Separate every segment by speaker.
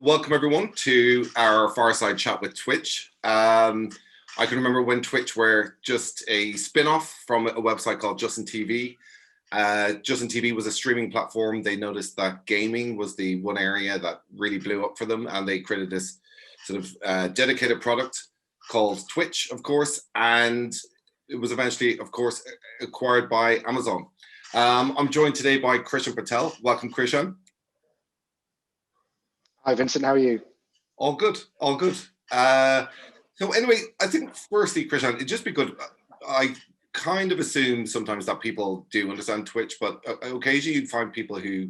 Speaker 1: welcome everyone to our Fireside chat with Twitch. I can remember when Twitch were just a spin-off from a website called Justin TV. Justin TV was a streaming platform. They noticed that gaming was the one area that really blew up for them, and they created this sort of dedicated product called Twitch, of course, and it was eventually, of course, acquired by Amazon. I'm joined today by Krishan Patel. Welcome, Krishan.
Speaker 2: Hi, Vincent. How are you?
Speaker 1: All good. All good. So anyway, I think firstly, Krishan, it'd just be good. I kind of assume sometimes that people do understand Twitch, but occasionally you'd find people who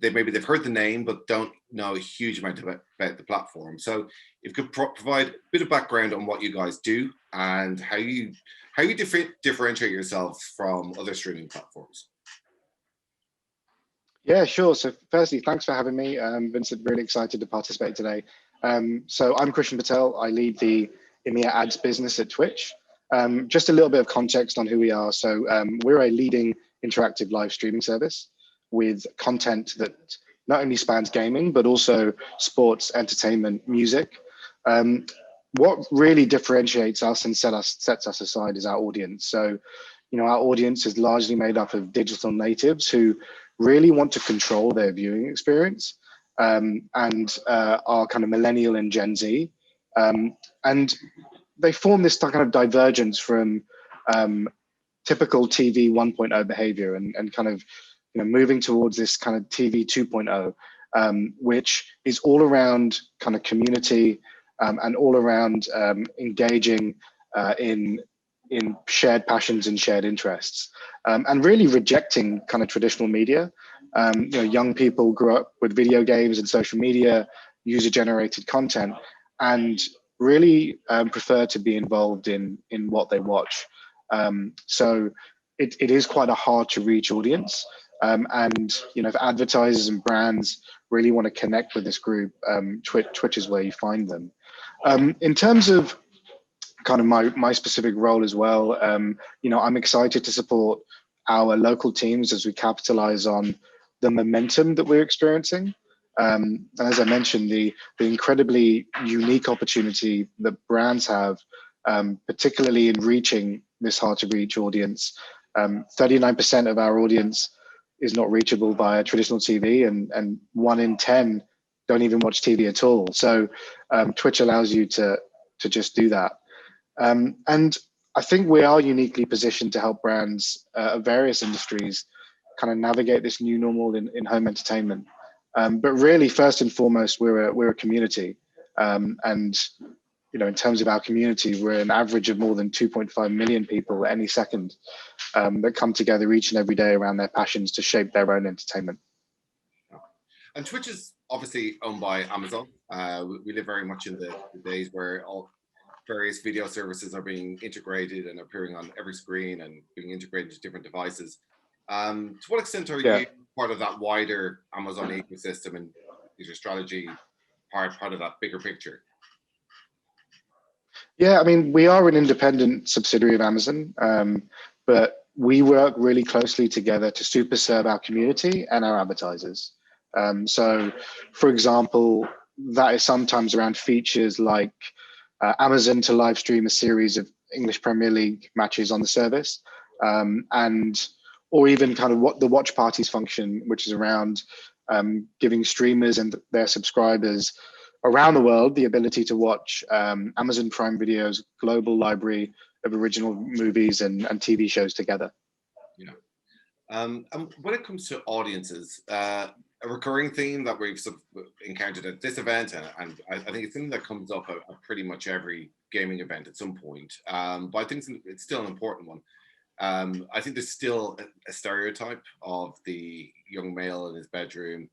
Speaker 1: they've heard the name but don't know a huge amount about the platform. So if you could provide a bit of background on what you guys do and how you differentiate yourselves from other streaming platforms.
Speaker 2: Yeah, sure. So firstly, thanks for having me. Vincent, really excited to participate today. So I'm Krishan Patel. I lead the EMEA ads business at Twitch. Just a little bit of context on who we are. So we're a leading interactive live streaming service with content that not only spans gaming, but also sports, entertainment, music. What really differentiates us and sets us aside is our audience. So, our audience is largely made up of digital natives who really want to control their viewing experience and are kind of millennial and Gen Z. And they form this kind of divergence from typical TV 1.0 behavior and kind of moving towards this kind of TV 2.0, which is all around kind of community and all around engaging in shared passions and shared interests, and really rejecting kind of traditional media. Young people grew up with video games and social media, user-generated content, and really prefer to be involved in what they watch. So it is quite a hard to reach audience. And if advertisers and brands really want to connect with this group, Twitch is where you find them. In terms of kind of my specific role as well, I'm excited to support our local teams as we capitalize on the momentum that we're experiencing. And as I mentioned, the incredibly unique opportunity that brands have, particularly in reaching this hard to reach audience. 39% of our audience is not reachable via traditional TV, and 1 in 10 don't even watch TV at all. So Twitch allows you to just do that. And I think we are uniquely positioned to help brands of various industries kind of navigate this new normal in home entertainment. But really, first and foremost, we're a community. And in terms of our community, we're an average of more than 2.5 million people any second that come together each and every day around their passions to shape their own entertainment.
Speaker 1: And Twitch is obviously owned by Amazon. We live very much in the days where all various video services are being integrated and appearing on every screen and being integrated to different devices. To what extent are you part of that wider Amazon ecosystem, and is your strategy part of that bigger picture?
Speaker 2: Yeah, I mean, we are an independent subsidiary of Amazon, but we work really closely together to super serve our community and our advertisers. So, for example, that is sometimes around features like Amazon to live stream a series of English Premier League matches on the service, or even kind of what the watch parties function, which is around giving streamers and their subscribers around the world the ability to watch Amazon Prime Video's global library of original movies and TV shows together.
Speaker 1: Yeah. And when it comes to audiences, a recurring theme that we've sort of encountered at this event, and I think it's something that comes up at pretty much every gaming event at some point, but I think it's still an important one. I think there's still a stereotype of the young male in his bedroom.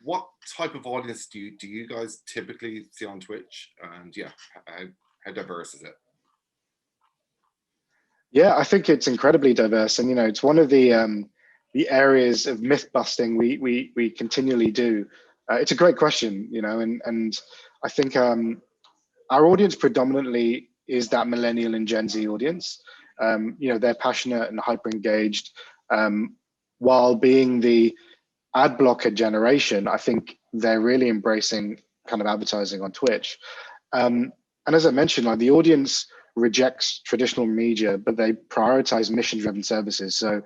Speaker 1: What type of audience do you guys typically see on Twitch? And yeah, how diverse is it?
Speaker 2: Yeah, I think it's incredibly diverse, and it's one of the areas of myth busting we continually do. It's a great question, and I think our audience predominantly is that millennial and Gen Z audience. They're passionate and hyper engaged, while being the ad blocker generation, I think they're really embracing kind of advertising on Twitch. And as I mentioned, like the audience rejects traditional media, but they prioritize mission-driven services. So,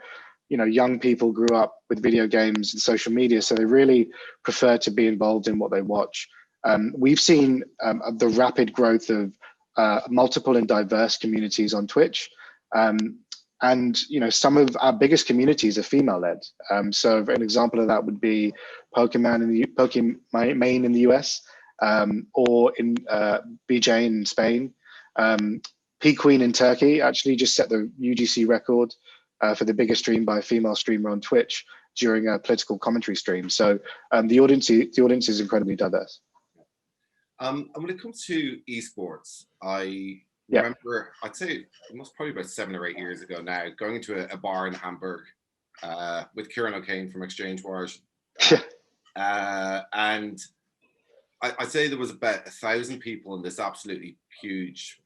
Speaker 2: you know, young people grew up with video games and social media, so they really prefer to be involved in what they watch. We've seen the rapid growth of multiple and diverse communities on Twitch. And you know, some of our biggest communities are female-led. So an example of that would be Pokimane in the US, or in BJ in Spain. P Queen in Turkey actually just set the UGC record for the biggest stream by a female streamer on Twitch during a political commentary stream. So the audience is incredibly diverse.
Speaker 1: And when it comes to esports, I
Speaker 2: Yeah.
Speaker 1: remember, I'd say it must probably about 7 or 8 years ago now, going into a bar in Hamburg with Kieran O'Kane from Exchange Wars. And I'd say there was about 1,000 people in this absolutely huge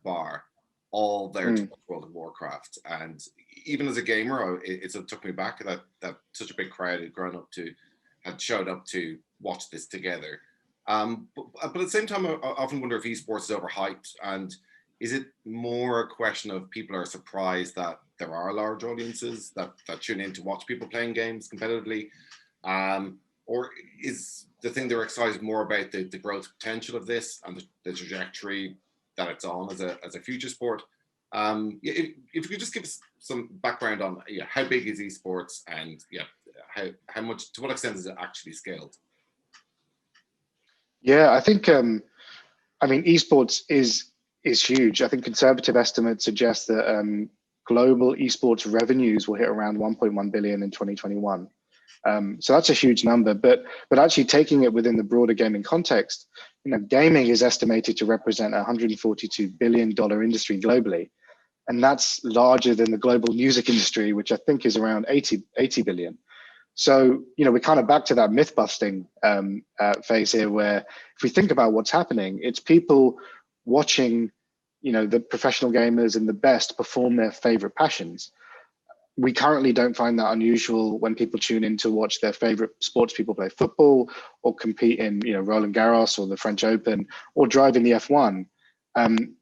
Speaker 1: bar, all there to watch World of Warcraft. And even as a gamer, it took me back that such a big crowd had showed up to watch this together. But at the same time, I often wonder if esports is overhyped, and is it more a question of people are surprised that there are large audiences that tune in to watch people playing games competitively, or is the thing they're excited more about the growth potential of this and the trajectory that it's on as a future sport? If you could just give us some background on how big is esports, and how much, to what extent is it actually scaled?
Speaker 2: Yeah, I think I mean, esports is huge. I think conservative estimates suggest that global esports revenues will hit around 1.1 billion in 2021. So that's a huge number. But actually taking it within the broader gaming context, you know, gaming is estimated to represent a $142 billion industry globally, and that's larger than the global music industry, which I think is around 80 billion. So, you know, we're kind of back to that myth busting phase here, where if we think about what's happening, it's people watching, you know, the professional gamers and the best perform their favorite passions. We currently don't find that unusual when people tune in to watch their favorite sports people play football, or compete in, you know, Roland Garros or the French Open, or drive in the F1.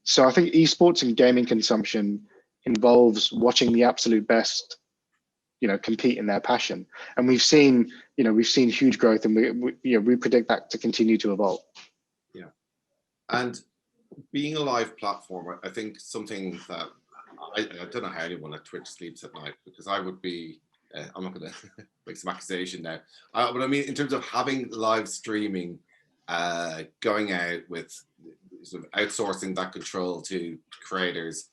Speaker 2: So I think esports and gaming consumption involves watching the absolute best, you know, compete in their passion. And we've seen huge growth, and we predict that to continue to evolve.
Speaker 1: Yeah. And being a live platform, I think something that I don't know how anyone at Twitch sleeps at night, because I would be, I'm not going to make some accusation now, but I mean, in terms of having live streaming, going out with sort of outsourcing that control to creators,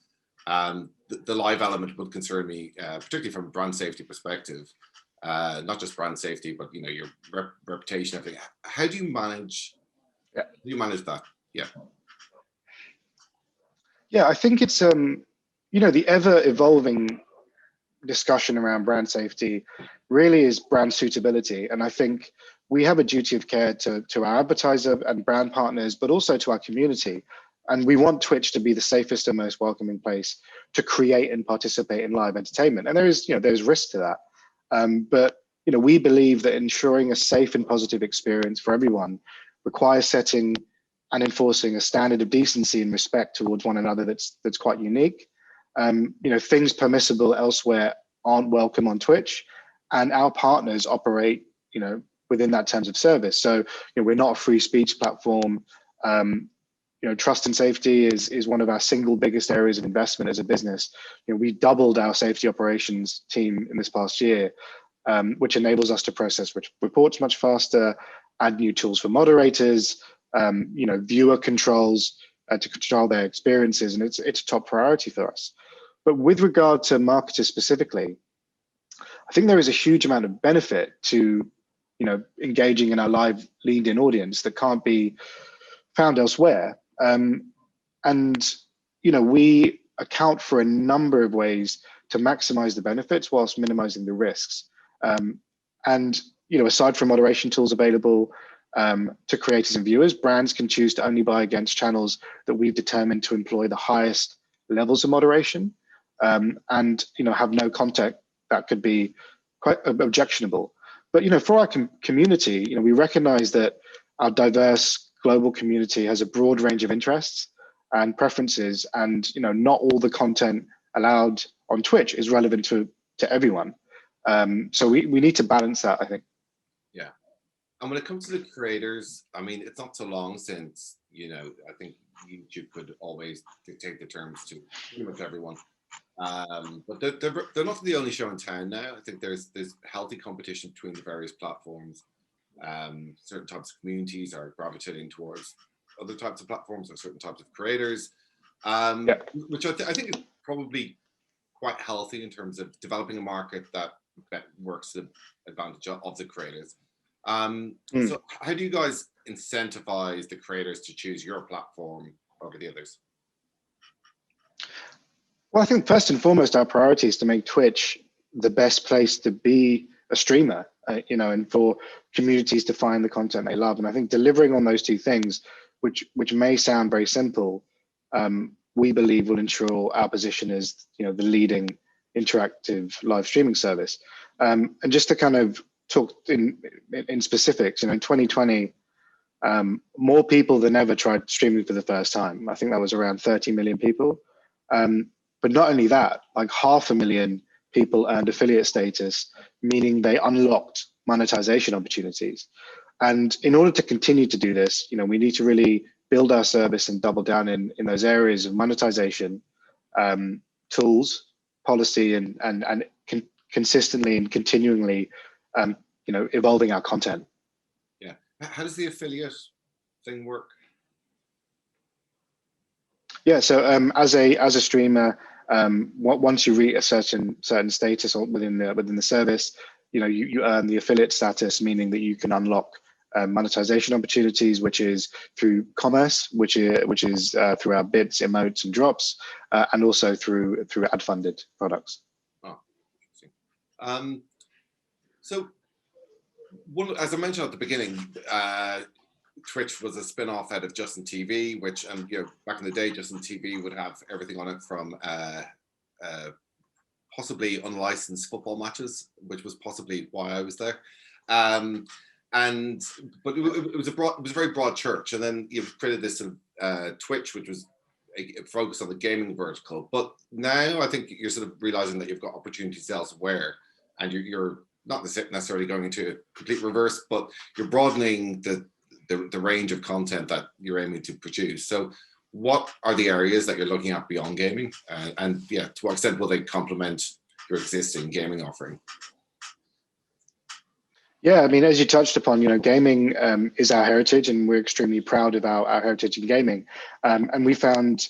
Speaker 1: the live element would concern me, particularly from a brand safety perspective. Not just brand safety, but, you know, your reputation, everything. How do you manage?
Speaker 2: Yeah.
Speaker 1: How do you manage that? Yeah.
Speaker 2: Yeah, I think it's you know, the ever evolving discussion around brand safety really is brand suitability, and I think we have a duty of care to our advertiser and brand partners, but also to our community. And we want Twitch to be the safest and most welcoming place to create and participate in live entertainment. And there's risk to that. But, you know, we believe that ensuring a safe and positive experience for everyone requires setting and enforcing a standard of decency and respect towards one another that's quite unique. You know, things permissible elsewhere aren't welcome on Twitch, and our partners operate, you know, within that terms of service. So, you know, we're not a free speech platform. You know, trust and safety is one of our single biggest areas of investment as a business. You know, we doubled our safety operations team in this past year, which enables us to process reports much faster, add new tools for moderators, you know, viewer controls to control their experiences, and it's a top priority for us. But with regard to marketers specifically, I think there is a huge amount of benefit to, you know, engaging in our live leaned-in audience that can't be found elsewhere. And, you know, we account for a number of ways to maximize the benefits whilst minimizing the risks. And, you know, aside from moderation tools available to creators and viewers, brands can choose to only buy against channels that we've determined to employ the highest levels of moderation, and, you know, have no content that could be quite objectionable. But for our community, we recognize that our diverse global community has a broad range of interests and preferences, and not all the content allowed on Twitch is relevant to everyone. So we need to balance that, I think.
Speaker 1: Yeah. And when it comes to the creators, I mean, it's not so long since, I think YouTube could always dictate the terms to pretty much everyone. But they're not the only show in town now. I think there's healthy competition between the various platforms. Certain types of communities are gravitating towards other types of platforms or certain types of creators, which I think is probably quite healthy in terms of developing a market that works to the advantage of the creators. So how do you guys incentivize the creators to choose your platform over the others?
Speaker 2: Well, I think first and foremost, our priority is to make Twitch the best place to be a streamer, and for communities to find the content they love. And I think delivering on those two things, which may sound very simple, we believe will ensure our position as the leading interactive live streaming service. And just to kind of talk in specifics, in 2020, more people than ever tried streaming for the first time. I think that was around 30 million people. But not only that, like 500,000 people earned affiliate status, meaning they unlocked monetization opportunities. And in order to continue to do this, we need to really build our service and double down in those areas of monetization, tools, policy, and consistently and continually, evolving our content.
Speaker 1: Yeah. How does the affiliate thing work?
Speaker 2: Yeah, so as a streamer, once you reach a certain status within the service, you earn the affiliate status, meaning that you can unlock monetization opportunities, which is through commerce, which is through our bits, emotes, and drops, and also through ad-funded products.
Speaker 1: Oh, interesting. So, as I mentioned at the beginning, Twitch was a spin-off out of Justin TV, which, back in the day, Justin TV would have everything on it from possibly unlicensed football matches, which was possibly why I was there. But it was a very broad church, and then you've created this sort of Twitch, which was focused on the gaming vertical. But now I think you're sort of realizing that you've got opportunities elsewhere, and you're not necessarily going into a complete reverse, but you're broadening the range of content that you're aiming to produce. So what are the areas that you're looking at beyond gaming? And to what extent will they complement your existing gaming offering?
Speaker 2: Yeah, I mean, as you touched upon, gaming is our heritage, and we're extremely proud of our heritage in gaming. And we found,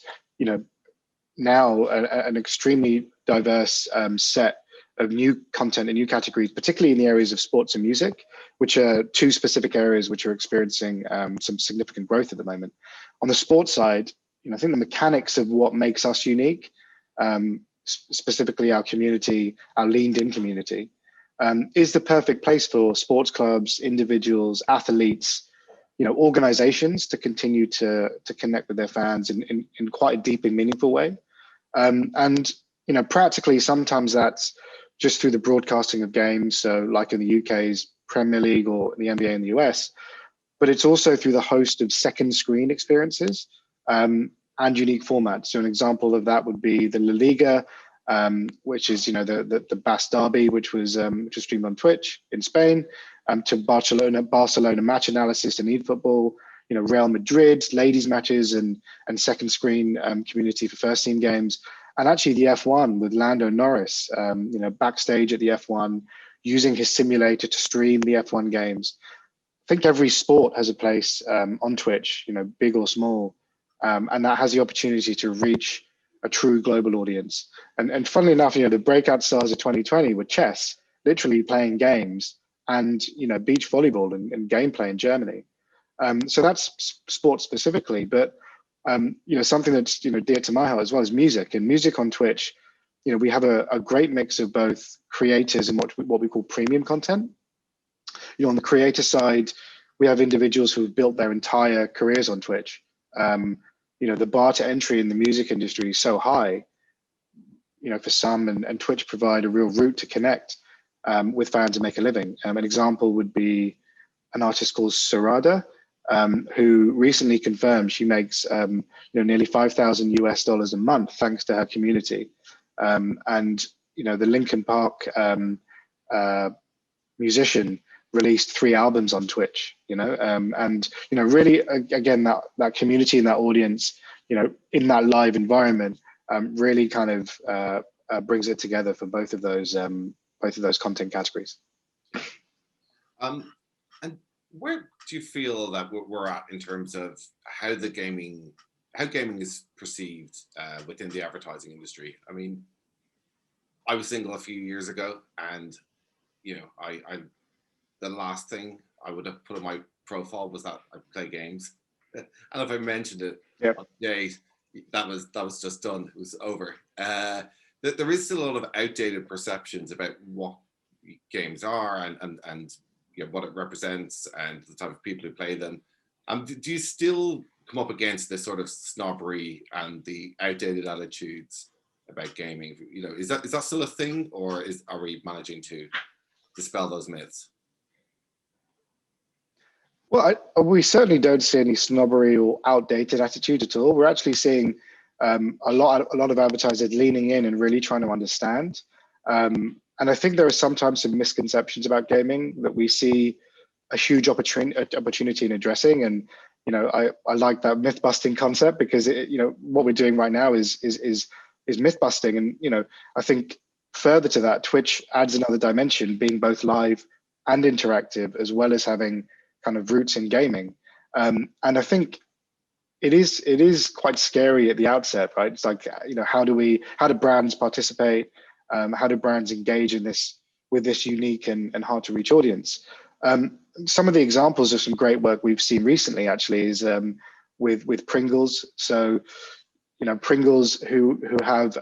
Speaker 2: now an extremely diverse set of new content and new categories, particularly in the areas of sports and music, which are two specific areas which are experiencing some significant growth at the moment. On the sports side, I think the mechanics of what makes us unique, specifically our community, our leaned-in community, is the perfect place for sports clubs, individuals, athletes, organizations to continue to connect with their fans in quite a deep and meaningful way. And practically sometimes that's just through the broadcasting of games, so like in the UK's Premier League or the NBA in the US, but it's also through the host of second screen experiences and unique formats. So an example of that would be the La Liga, which is the Basque Derby, which was streamed on Twitch in Spain, to Barcelona match analysis and eFootball, Real Madrid ladies matches and second screen community for first team games, and actually the F1 with Lando Norris, backstage at the F1 using his simulator to stream the F1 games. I think every sport has a place on Twitch, big or small, and that has the opportunity to reach a true global audience. And funnily enough, the breakout stars of 2020 were chess, literally playing games, and beach volleyball and gameplay in Germany. So that's sports specifically, but something that's dear to my heart as well is music. And music on Twitch, we have a great mix of both creators and what we call premium content. On the creator side, we have individuals who have built their entire careers on Twitch. The bar to entry in the music industry is so high, for some, and Twitch provide a real route to connect with fans and make a living. An example would be an artist called Sarada, who recently confirmed she makes nearly 5,000 US dollars a month thanks to her community. And the Linkin Park musician released 3 albums on Twitch. And really again that community and that audience, in that live environment, really kind of brings it together for both of those content categories.
Speaker 1: And where do you feel that we're at in terms of how gaming is perceived within the advertising industry? I mean, I was single a few years ago, and I the last thing I would have put on my profile was that I play games, and if I mentioned it,
Speaker 2: yep.
Speaker 1: on the date, that was just done. It was over. There is still a lot of outdated perceptions about what games are and what it represents and the type of people who play them. Do you still come up against this sort of snobbery and the outdated attitudes about gaming? Is that still a thing, or are we managing to dispel those myths?
Speaker 2: Well, we certainly don't see any snobbery or outdated attitude at all. We're actually seeing a lot of advertisers leaning in and really trying to understand. And I think there are sometimes some misconceptions about gaming that we see a huge opportunity in addressing. And I like that myth busting concept, because what we're doing right now is myth busting. And I think further to that, Twitch adds another dimension, being both live and interactive, as well as having kind of roots in gaming. And I think it is quite scary at the outset, right? It's like, how do brands participate? How do brands engage with this unique and hard to reach audience? Some of the examples of some great work we've seen recently actually is with Pringles. So, Pringles who have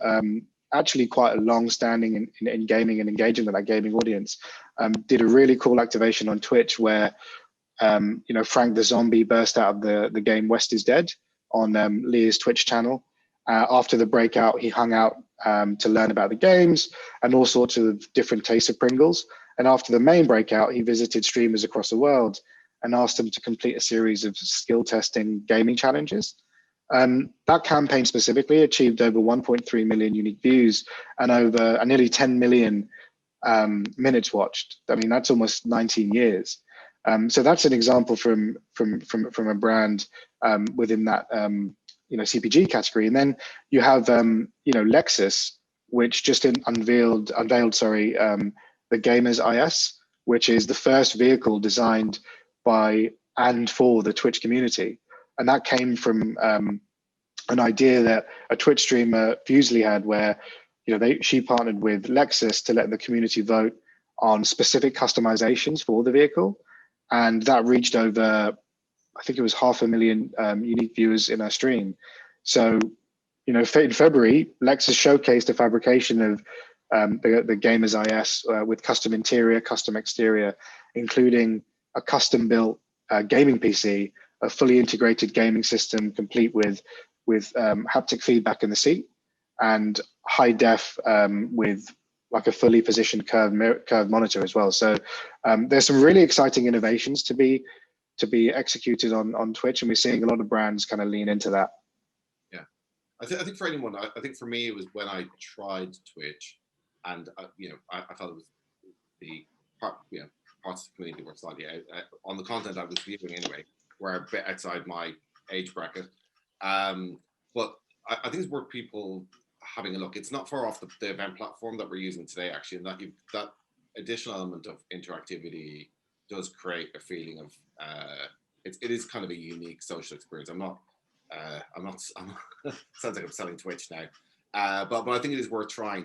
Speaker 2: actually quite a long standing in gaming and engaging with that gaming audience, did a really cool activation on Twitch where Frank the Zombie burst out of the game West is Dead on Leah's Twitch channel. After the breakout, he hung out to learn about the games and all sorts of different tastes of Pringles. And after the main breakout, he visited streamers across the world and asked them to complete a series of skill testing gaming challenges. That campaign specifically achieved over 1.3 million unique views and nearly 10 million minutes watched. I mean, that's almost 19 years. So that's an example from a brand within that CPG category. And then you have Lexus, which just unveiled the Gamers IS, which is the first vehicle designed by and for the Twitch community. And that came from an idea that a Twitch streamer, Fusely, had, where she partnered with Lexus to let the community vote on specific customizations for the vehicle. And that reached over, I think it was 500,000 unique viewers in our stream. So, in February, Lexus showcased a fabrication of the Gamers IS with custom interior, custom exterior, including a custom-built gaming PC, a fully integrated gaming system complete with haptic feedback in the seat, and high def with like a fully positioned curved monitor as well. So there's some really exciting innovations to be executed on Twitch, and we're seeing a lot of brands kind of lean into that.
Speaker 1: Yeah, I think for anyone, I think for me it was when I tried Twitch, and I felt it was the parts of the community were slightly out on the content I was viewing anyway, were a bit outside my age bracket. But I think it's worth people having a look. It's not far off the event platform that we're using today, actually, and that additional element of interactivity does create a feeling of it is kind of a unique social experience. I'm not sounds like I'm selling Twitch now, but I think it is worth trying,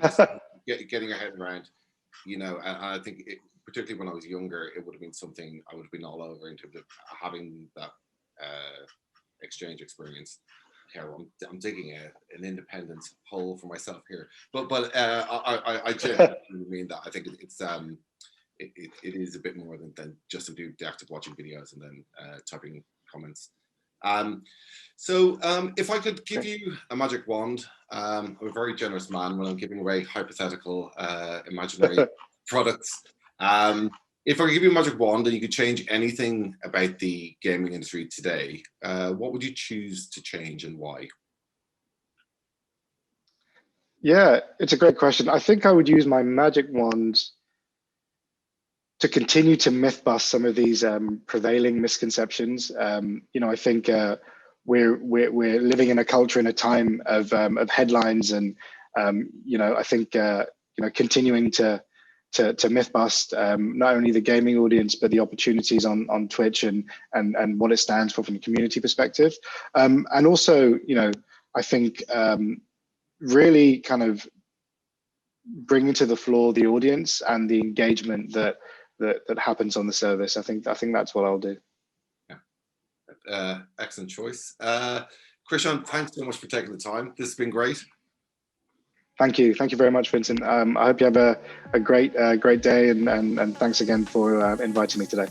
Speaker 1: getting your head around, and I think particularly when I was younger, it would have been something I would have been all over in terms of having that exchange experience. Here, I'm digging an independent hole for myself here, but I genuinely mean that. I think it is a bit more than just simply the act of watching videos and then typing comments. So if I could give you a magic wand, I'm a very generous man when I'm giving away hypothetical, imaginary products. If I could give you a magic wand and you could change anything about the gaming industry today, what would you choose to change and why?
Speaker 2: Yeah, it's a great question. I think I would use my magic wand to continue to myth bust some of these prevailing misconceptions. I think we're living in a culture in a time of headlines, and I think continuing to myth bust not only the gaming audience but the opportunities on Twitch and what it stands for from a community perspective, and also I think really kind of bringing to the floor the audience and the engagement that happens on the service. I think that's what I'll do.
Speaker 1: Yeah, excellent choice. Krishan, thanks so much for taking the time. This has been great.
Speaker 2: Thank you very much, Vincent. I hope you have a great day, and thanks again for inviting me today.